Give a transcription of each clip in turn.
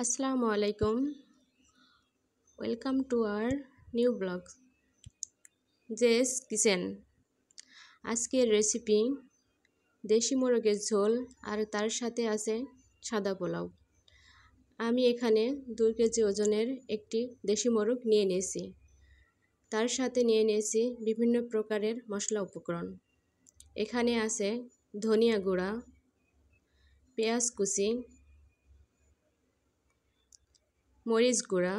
আসসালামু আলাইকুম। Welcome to our new blog Jess kitchen. আজকের রেসিপি দেশি মোরগের ঝোল আর তার সাথে আছে সাদা পোলাও। আমি এখানে 2 কেজি ওজনের একটি দেশি মোরগ নিয়ে নিয়েছি। তার সাথে নিয়ে নিয়েছি বিভিন্ন প্রকারের মশলা উপকরণ। এখানে আছে ধনিয়া গুঁড়া, পেঁয়াজ কুচি, মরিচ গুঁড়া,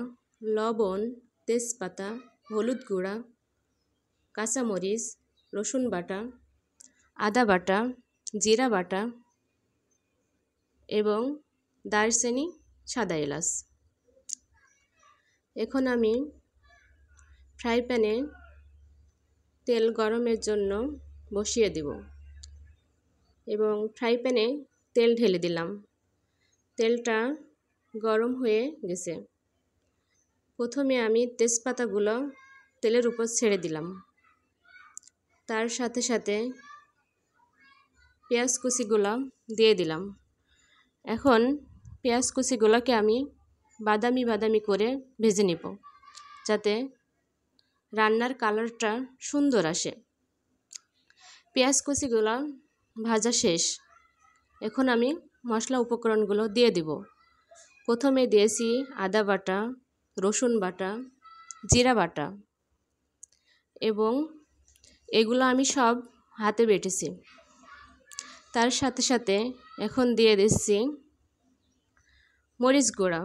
লবণ, তেজপাতা, হলুদ গুঁড়া, কাঁচামরিচ, রসুন বাটা, আদা বাটা, জিরা বাটা এবং দারচিনি, সাদা এলাচ। এখন আমি ফ্রাই প্যানে তেল গরমের জন্য বসিয়ে দেব এবং ফ্রাই প্যানে তেল ঢেলে দিলাম। তেলটা গরম হয়ে গেছে। প্রথমে আমি তেজপাতাগুলো তেলের উপর ছেড়ে দিলাম। তার সাথে সাথে পেঁয়াজ কুচিগুলো দিয়ে দিলাম। এখন পেঁয়াজ কুচিগুলোকে আমি বাদামি বাদামি করে ভেজে নিব, যাতে রান্নার কালারটা সুন্দর আসে। পেঁয়াজ কুচিগুলো ভাজা শেষ। এখন আমি মশলা উপকরণগুলো দিয়ে দিব। প্রথমে দিয়েছি আদা বাটা, রসুন বাটা, জিরা বাটা এবং এগুলো আমি সব হাতে বেটেছি। তার সাথে সাথে এখন দিয়ে দিচ্ছি মরিচ গুঁড়া,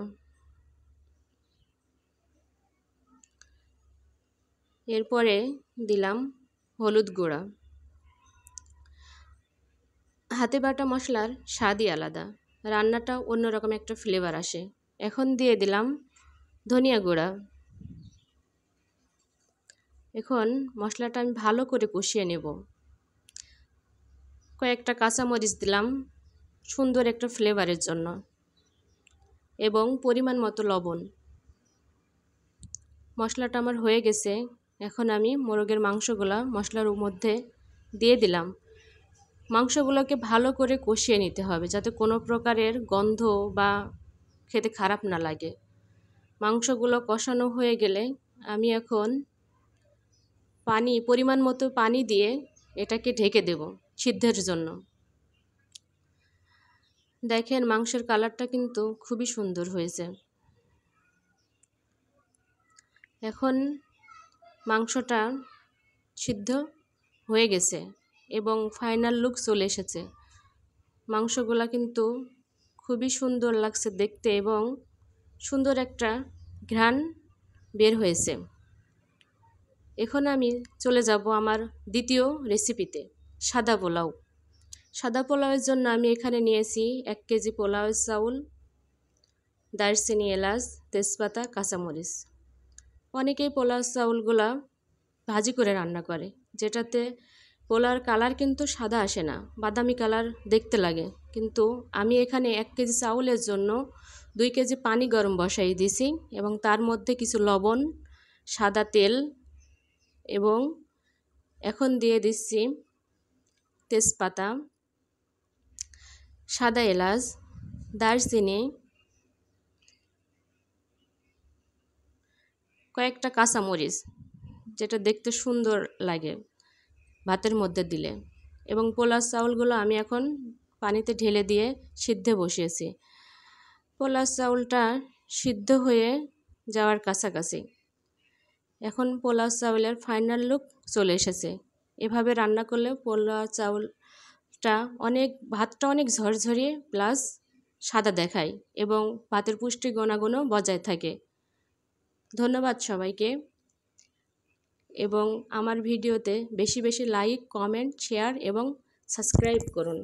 এরপরে দিলাম হলুদ গুঁড়া। হাতে বাটা মশলার স্বাদই আলাদা, রান্নাটা অন্যরকম একটা ফ্লেভার আসে। এখন দিয়ে দিলাম ধনিয়া গুঁড়া। এখন মশলাটা আমি ভালো করে কষিয়ে নেব। কয়েকটা কাঁচামরিচ দিলাম সুন্দর একটা ফ্লেভারের জন্য এবং পরিমাণ মতো লবণ। মশলাটা আমার হয়ে গেছে। এখন আমি মোরগের মাংসগুলো মশলার মধ্যে দিয়ে দিলাম। মাংসগুলোকে ভালো করে কষিয়ে নিতে হবে, যাতে কোনো প্রকারের গন্ধ বা খেতে খারাপ না লাগে। মাংসগুলো কষানো হয়ে গেলে আমি এখন পরিমাণ মতো পানি দিয়ে এটাকে ঢেকে দেব সিদ্ধের জন্য। দেখেন মাংসের কালারটা কিন্তু খুবই সুন্দর হয়েছে। এখন মাংসটা সিদ্ধ হয়ে গেছে এবং ফাইনাল লুক চলে এসেছে। মাংসগুলা কিন্তু খুবই সুন্দর লাগছে দেখতে এবং সুন্দর একটা ঘ্রাণ বের হয়েছে। এখন আমি চলে যাব আমার দ্বিতীয় রেসিপিতে, সাদা পোলাও। সাদা পোলাওয়ের জন্য আমি এখানে নিয়েছি 1 কেজি পোলাওয়ের চাউল, দারচিনি, এলাচ, তেজপাতা, কাঁচামরিচ। অনেকেই পোলাও চাউলগুলা ভাজি করে রান্না করে, যেটাতে পোলাওর কালার কিন্তু সাদা আসে না, বাদামি কালার দেখতে লাগে। কিন্তু আমি এখানে 1 কেজি চাউলের জন্য 2 কেজি পানি গরম বসাই দিয়েছি এবং তার মধ্যে কিছু লবণ, সাদা তেল এবং এখন দিয়ে দিচ্ছি তেজপাতা, সাদা এলাচ, দারচিনি, কয়েকটা কাঁচামরিচ, যেটা দেখতে সুন্দর লাগে ভাতের মধ্যে দিলে। এবং পোলাও চাউলগুলো আমি এখন পানিতে ঢেলে দিয়ে সিদ্ধে বসিয়েছি। পোলাও চাউলটা সিদ্ধ হয়ে যাওয়ার কাছাকাছি। এখন পোলাও চাউলের ফাইনাল লুক চলে এসেছে। এভাবে রান্না করলে পোলাও চাউলটা ভাতটা অনেক ঝরঝরিয়ে প্লাস সাদা দেখায় এবং ভাতের পুষ্টি গুণাগুণও বজায় থাকে। ধন্যবাদ সবাইকে এবং আমার ভিডিওতে বেশি বেশি লাইক, কমেন্ট, শেয়ার এবং সাবস্ক্রাইব করুন।